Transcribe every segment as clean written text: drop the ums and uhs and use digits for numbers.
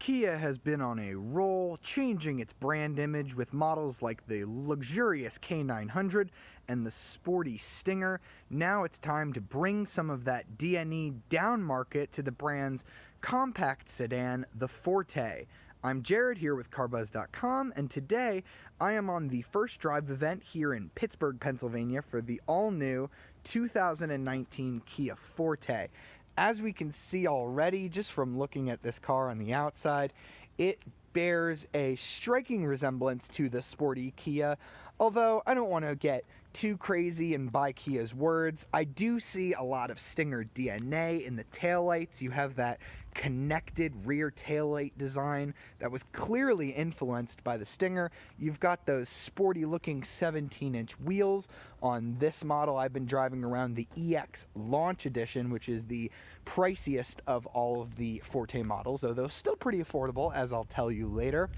Kia has been on a roll, changing its brand image with models like the luxurious K900 and the sporty Stinger. Now it's time to bring some of that D&E down market to the brand's compact sedan, the Forte. I'm Jared here with carbuzz.com, and today I am on the first drive event here in Pittsburgh, Pennsylvania for the all-new 2019 Kia Forte. As we can see already, just from looking at this car on the outside, it bears a striking resemblance to the sporty Kia. Although I don't want to get too crazy and buy Kia's words, I do see a lot of Stinger DNA in the taillights. You have that connected rear taillight design that was clearly influenced by the Stinger. You've got those sporty looking 17-inch wheels on this model. I've been driving around the EX Launch Edition, which is the priciest of all of the Forte models, although still pretty affordable, as I'll tell you later.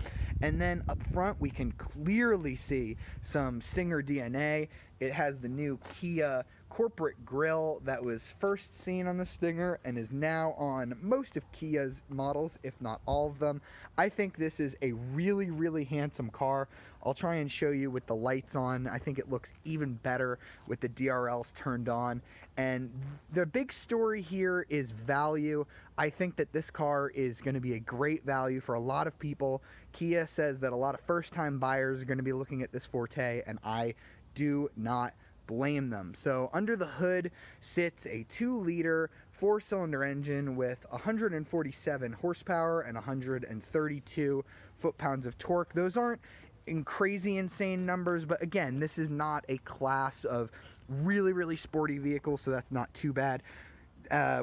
And then up front we can clearly see some Stinger DNA. It has the new Kia corporate grille that was first seen on the Stinger and is now on most of Kia's models, if not all of them. I think this is a really, really handsome car. I'll try and show you with the lights on. I think it looks even better with the DRLs turned on. And the big story here is value. I think that this car is going to be a great value for a lot of people. Kia says that a lot of first-time buyers are going to be looking at this Forte, and I do not blame them. So under the hood sits a 2-liter 4-cylinder engine with 147 horsepower and 132 foot-pounds of torque. Those aren't in crazy insane numbers, but again, this is not a class of really, really sporty vehicles, so that's not too bad.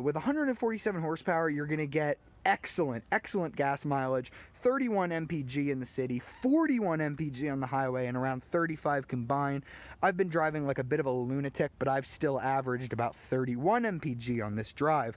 With 147 horsepower, you're going to get excellent gas mileage, 31 mpg in the city, 41 mpg on the highway, and around 35 combined. I've been driving like a bit of a lunatic, but I've still averaged about 31 mpg on this drive.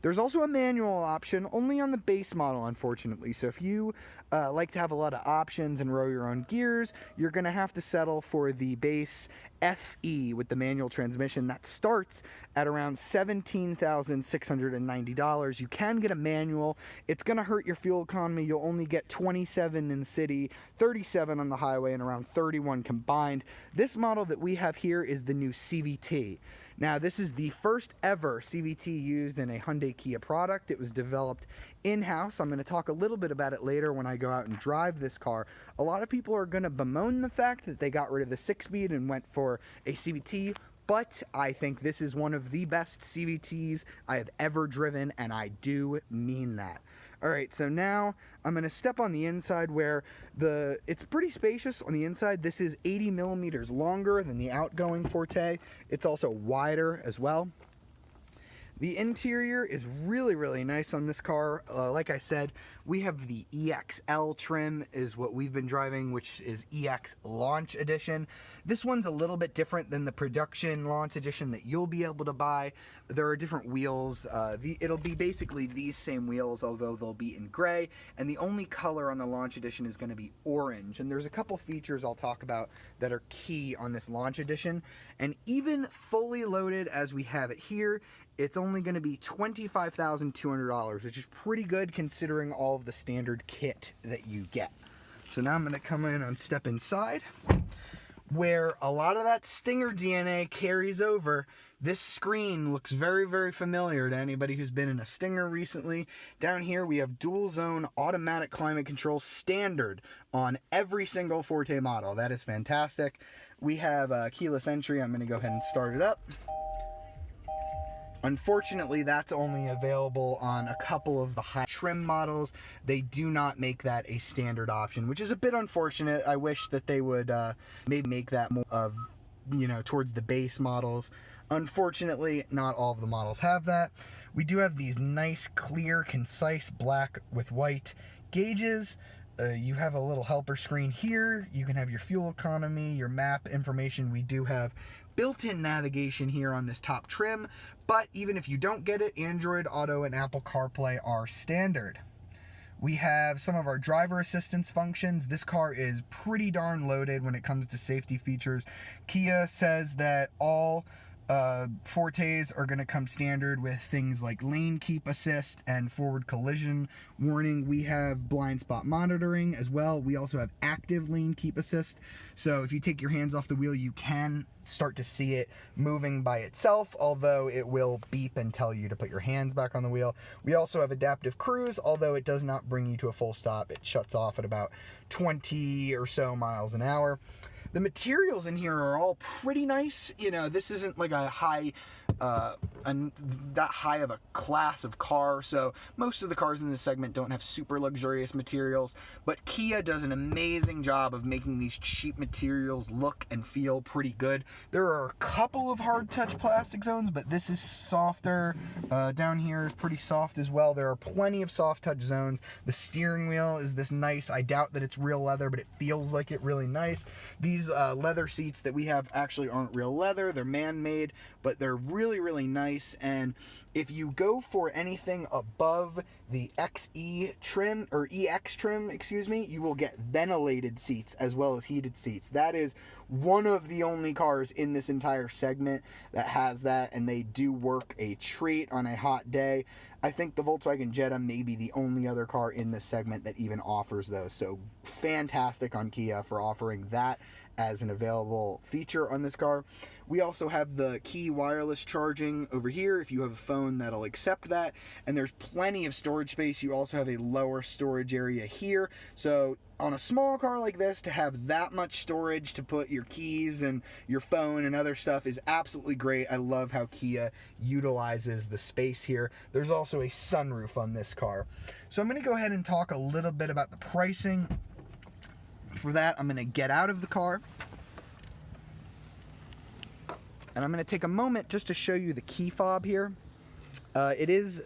There's also a manual option, only on the base model, unfortunately. So if you like to have a lot of options and row your own gears, you're going to have to settle for the base FE with the manual transmission. That starts at around $17,690. You can get a manual. It's going to hurt your fuel economy. You'll only get 27 in the city, 37 on the highway, and around 31 combined. This model that we have here is the new CVT. Now, this is the first ever CVT used in a Hyundai Kia product. It was developed in-house. I'm going to talk a little bit about it later when I go out and drive this car. A lot of people are going to bemoan the fact that they got rid of the 6-speed and went for a CVT, but I think this is one of the best CVTs I have ever driven, and I do mean that. Alright, so now I'm going to step on the inside where it's pretty spacious on the inside. This is 80 millimeters longer than the outgoing Forte. It's also wider as well. The interior is really, really nice on this car. Like I said, we have the EXL trim is what we've been driving, which is EX Launch Edition. This one's a little bit different than the production Launch Edition that you'll be able to buy. There are different wheels. It'll be basically these same wheels, although they'll be in gray, and the only color on the Launch Edition is going to be orange. And there's a couple features I'll talk about that are key on this Launch Edition. And even fully loaded as we have it here, it's only going to be $25,200, which is pretty good considering all of the standard kit that you get. So now I'm going to come in and step inside, where a lot of that Stinger DNA carries over. This screen looks very, very familiar to anybody who's been in a Stinger recently. Down here we have dual zone automatic climate control standard on every single Forte model. That is fantastic. We have keyless entry. I'm going to go ahead and start it up. Unfortunately, that's only available on a couple of the high trim models. They do not make that a standard option, which is a bit unfortunate. I wish that they would maybe make that more of, towards the base models. Unfortunately, not all of the models have that. We do have these nice, clear, concise black with white gauges. You have a little helper screen here. You can have your fuel economy, your map information. We do have built-in navigation here on this top trim, but even if you don't get it, Android Auto and Apple CarPlay are standard. We have some of our driver assistance functions. This car is pretty darn loaded when it comes to safety features. Kia says that all Fortes are going to come standard with things like lane keep assist and forward collision warning. We have blind spot monitoring as well. We also have active lane keep assist. So if you take your hands off the wheel, you can start to see it moving by itself, although it will beep and tell you to put your hands back on the wheel. We also have adaptive cruise, although it does not bring you to a full stop. It shuts off at about 20 or so miles an hour. The materials in here are all pretty nice. You know, this isn't like a that high of a class of car, so most of the cars in this segment don't have super luxurious materials, but Kia does an amazing job of making these cheap materials look and feel pretty good. There are a couple of hard touch plastic zones, but this is softer. Down here is pretty soft as well. There are plenty of soft touch zones. The steering wheel is this nice, I doubt that it's real leather, but it feels like it really nice. These leather seats that we have actually aren't real leather, they're man-made, but they're really nice. And if you go for anything above the XE trim, or EX trim, excuse me, you will get ventilated seats as well as heated seats. That is one of the only cars in this entire segment that has that, and they do work a treat on a hot day. I think the Volkswagen Jetta may be the only other car in this segment that even offers those, so fantastic on Kia for offering that as an available feature on this car. We also have the key wireless charging over here if you have a phone that'll accept that, and there's plenty of storage space. You also have a lower storage area here, so on a small car like this, to have that much storage to put your keys and your phone and other stuff is absolutely great. I love how Kia utilizes the space here. There's also a sunroof on this car. So I'm going to go ahead and talk a little bit about the pricing. For that, I'm going to get out of the car, and I'm going to take a moment just to show you the key fob here. It is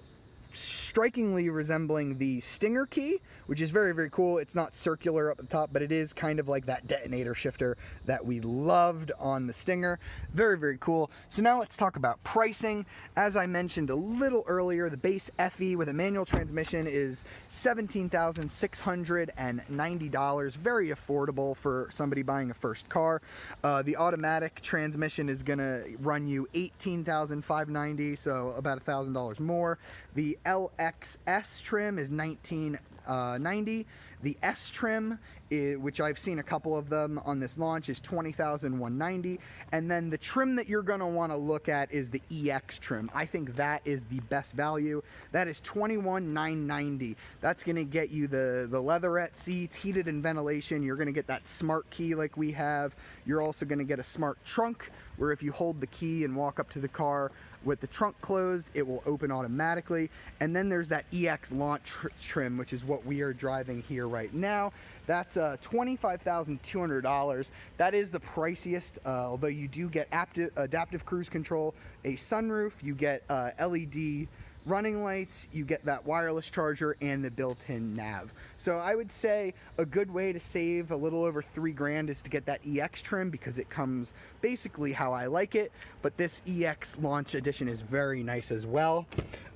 strikingly resembling the Stinger key, which is very cool. It's not circular up the top, but it is kind of like that detonator shifter that we loved on the Stinger. Very cool. So now let's talk about pricing. As I mentioned a little earlier, the base FE with a manual transmission is $17,690. Very affordable for somebody buying a first car. The automatic transmission is gonna run you $18,590, so about $1,000 more. The LXS trim is $19,990. The S trim, which I've seen a couple of them on this launch, is $20,190. And then the trim that you're going to want to look at is the EX trim. I think that is the best value. That is $21,990. That's going to get you the leatherette seats, heated and ventilation. You're going to get that smart key like we have. You're also going to get a smart trunk, where if you hold the key and walk up to the car with the trunk closed, it will open automatically. And then there's that EX launch trim, which is what we are driving here right now. That's $25,200. That is the priciest, although you do get adaptive cruise control, a sunroof, you get LED running lights, you get that wireless charger, and the built-in nav. So I would say a good way to save a little over $3,000 is to get that EX trim, because it comes basically how I like it, but this EX launch edition is very nice as well.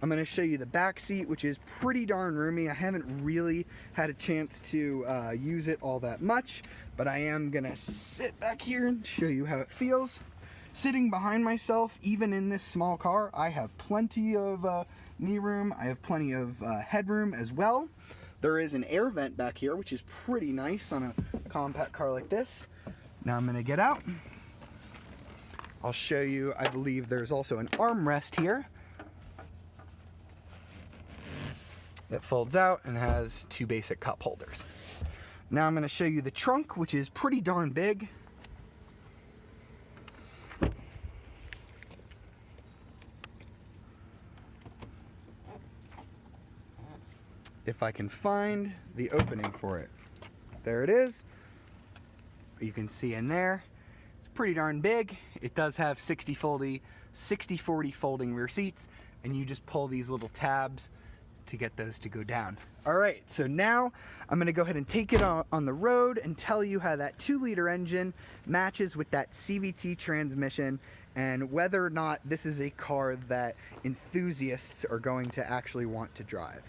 I'm going to show you the back seat, which is pretty darn roomy. I haven't really had a chance to use it all that much, but I am going to sit back here and show you how it feels. Sitting behind myself, even in this small car, I have plenty of knee room. I have plenty of headroom as well. There is an air vent back here, which is pretty nice on a compact car like this. Now I'm going to get out. I'll show you, I believe there's also an armrest here that folds out and has two basic cup holders. Now I'm going to show you the trunk, which is pretty darn big. If I can find the opening for it. There it is. You can see in there. It's pretty darn big. It does have 60-40 folding rear seats, and you just pull these little tabs to get those to go down. All right, so now I'm gonna go ahead and take it on the road and tell you how that 2-liter engine matches with that CVT transmission, and whether or not this is a car that enthusiasts are going to actually want to drive.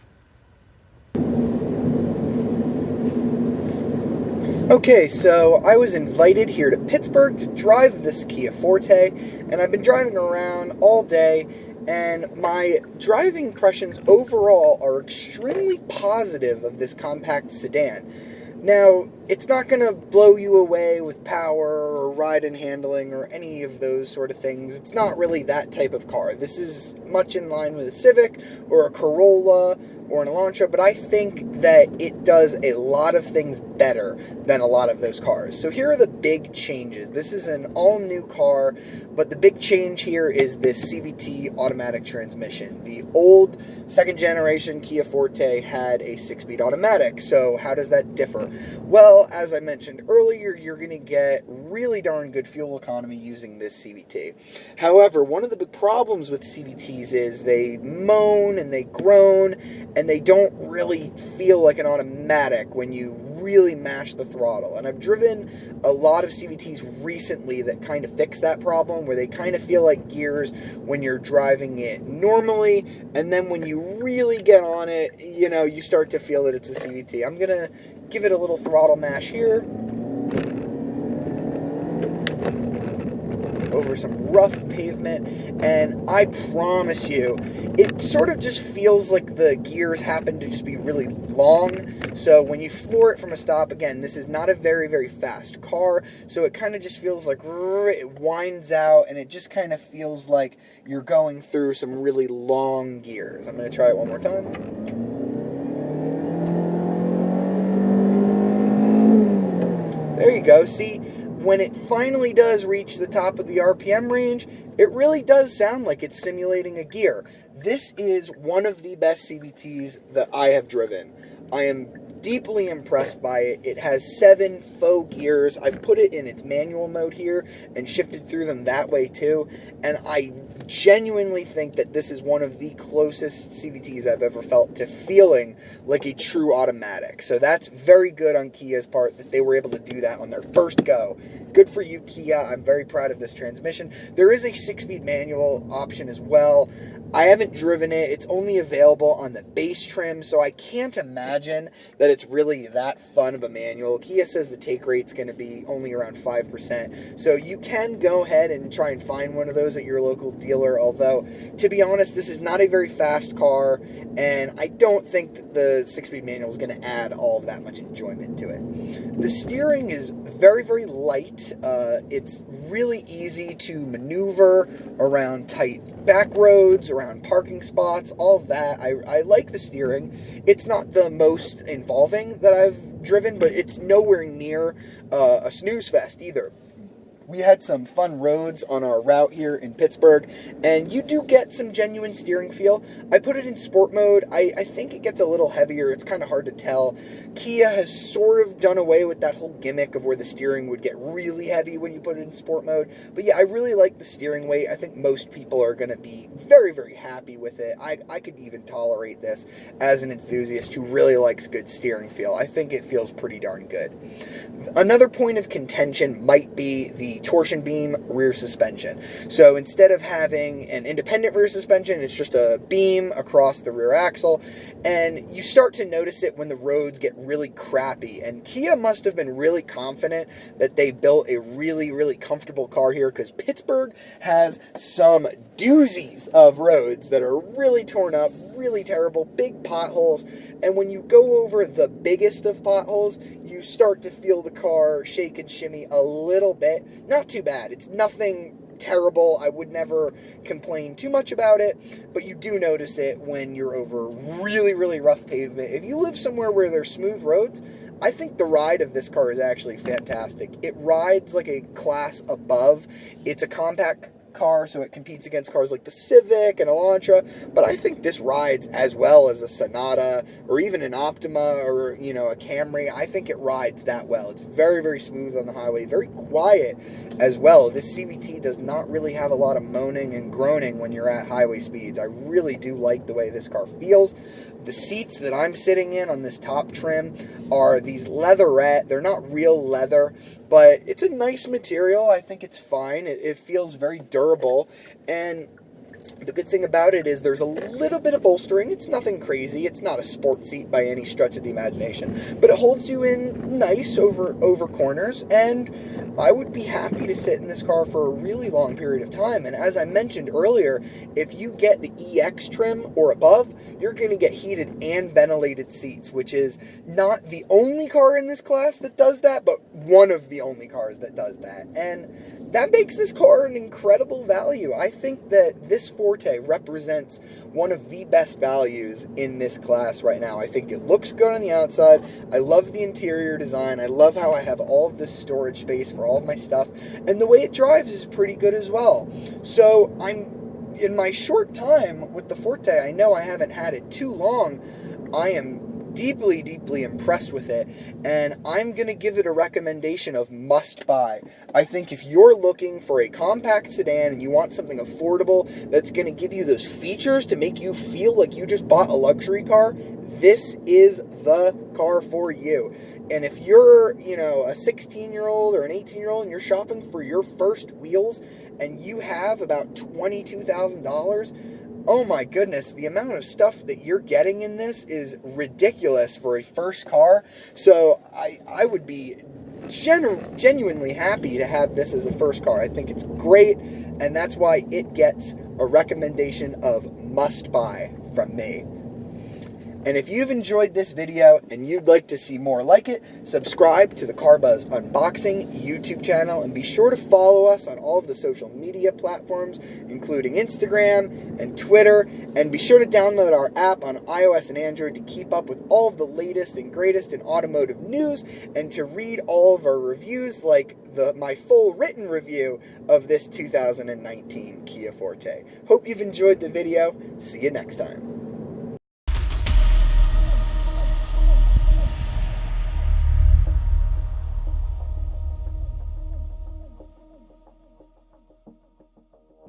Okay, so I was invited here to Pittsburgh to drive this Kia Forte, and I've been driving around all day, and my driving impressions overall are extremely positive of this compact sedan. Now, it's not going to blow you away with power or ride and handling or any of those sort of things. It's not really that type of car. This is much in line with a Civic or a Corolla or an Elantra, but I think that it does a lot of things better than a lot of those cars. So here are the big changes. This is an all-new car, but the big change here is this CVT automatic transmission. The old second-generation Kia Forte had a 6-speed automatic, so how does that differ? Well, as I mentioned earlier, you're going to get really darn good fuel economy using this CVT. However, one of the big problems with CVTs is they moan and they groan, and they don't really feel like an automatic when you really mash the throttle. And I've driven a lot of CVTs recently that kind of fix that problem, where they kind of feel like gears when you're driving it normally, and then when you really get on it, you know, you start to feel that it's a CVT. I'm gonna give it a little throttle mash here over some rough pavement, and I promise you, it sort of just feels like the gears happen to just be really long. So when you floor it from a stop, again, this is not a very, very fast car, so it kind of just feels like it winds out, and it just kind of feels like you're going through some really long gears. I'm going to try it one more time. There you go. See, when it finally does reach the top of the RPM range, it really does sound like it's simulating a gear. This is one of the best CVTs that I have driven. I am deeply impressed by it. It has 7 faux gears. I've put it in its manual mode here and shifted through them that way too, and I genuinely think that this is one of the closest CVTs I've ever felt to feeling like a true automatic. So that's very good on Kia's part that they were able to do that on their first go. Good for you, Kia. I'm very proud of this transmission. There is a 6-speed manual option as well. I haven't driven it. It's only available on the base trim, so I can't imagine that it's really that fun of a manual. Kia says the take rate's going to be only around 5%, so you can go ahead and try and find one of those at your local dealer, although, to be honest, this is not a very fast car, and I don't think that the 6-speed manual is going to add all of that much enjoyment to it. The steering is very, very light. It's really easy to maneuver around tight back roads, around parking spots, all of that. I like the steering. It's not the most involving that I've driven, but it's nowhere near a snooze fest either. We had some fun roads on our route here in Pittsburgh, and you do get some genuine steering feel. I put it in sport mode. I think it gets a little heavier. It's kind of hard to tell. Kia has sort of done away with that whole gimmick of where the steering would get really heavy when you put it in sport mode. But yeah, I really like the steering weight. I think most people are going to be very, very happy with it. I could even tolerate this as an enthusiast who really likes good steering feel. I think it feels pretty darn good. Another point of contention might be the torsion beam rear suspension. So instead of having an independent rear suspension, it's just a beam across the rear axle, and you start to notice it when the roads get really crappy. And Kia must have been really confident that they built a really, really comfortable car here, because Pittsburgh has some doozies of roads that are really torn up, really terrible, big potholes, and when you go over the biggest of potholes, you start to feel the car shake and shimmy a little bit. Not too bad. It's nothing terrible. I would never complain too much about it, but you do notice it when you're over really, really rough pavement. If you live somewhere where there's smooth roads, I think the ride of this car is actually fantastic. It rides like a class above. It's a compact car, so it competes against cars like the Civic and Elantra, but I think this rides as well as a Sonata or even an Optima or, you know, a Camry. I think it rides that well. It's very, very smooth on the highway, very quiet as well. This CVT does not really have a lot of moaning and groaning when you're at highway speeds. I really do like the way this car feels. The seats that I'm sitting in on this top trim are these leatherette. They're not real leather, but it's a nice material. I think it's fine. It feels very durable, and The good thing about it is there's a little bit of bolstering. It's nothing crazy. It's not a sport seat by any stretch of the imagination, but it holds you in nice over corners, and I would be happy to sit in this car for a really long period of time. And as I mentioned earlier, if you get the EX trim or above, you're going to get heated and ventilated seats, which is not the only car in this class that does that, but one of the only cars that does that. And that makes this car an incredible value. I think that this Forte represents one of the best values in this class right now. I think it looks good on the outside. I love the interior design. I love how I have all of this storage space for all of my stuff. And the way it drives is pretty good as well. So in my short time with the Forte, I know I haven't had it too long. I am deeply, deeply impressed with it, and I'm going to give it a recommendation of must buy. I think if you're looking for a compact sedan and you want something affordable that's going to give you those features to make you feel like you just bought a luxury car, this is the car for you. And if you're, a 16-year-old or an 18-year-old and you're shopping for your first wheels and you have about $22,000, oh my goodness, the amount of stuff that you're getting in this is ridiculous for a first car. So I would be genuinely happy to have this as a first car. I think it's great, and that's why it gets a recommendation of must buy from me. And if you've enjoyed this video and you'd like to see more like it, subscribe to the Car Buzz Unboxing YouTube channel, and be sure to follow us on all of the social media platforms, including Instagram and Twitter, and be sure to download our app on iOS and Android to keep up with all of the latest and greatest in automotive news, and to read all of our reviews, like my full written review of this 2019 Kia Forte. Hope you've enjoyed the video. See you next time.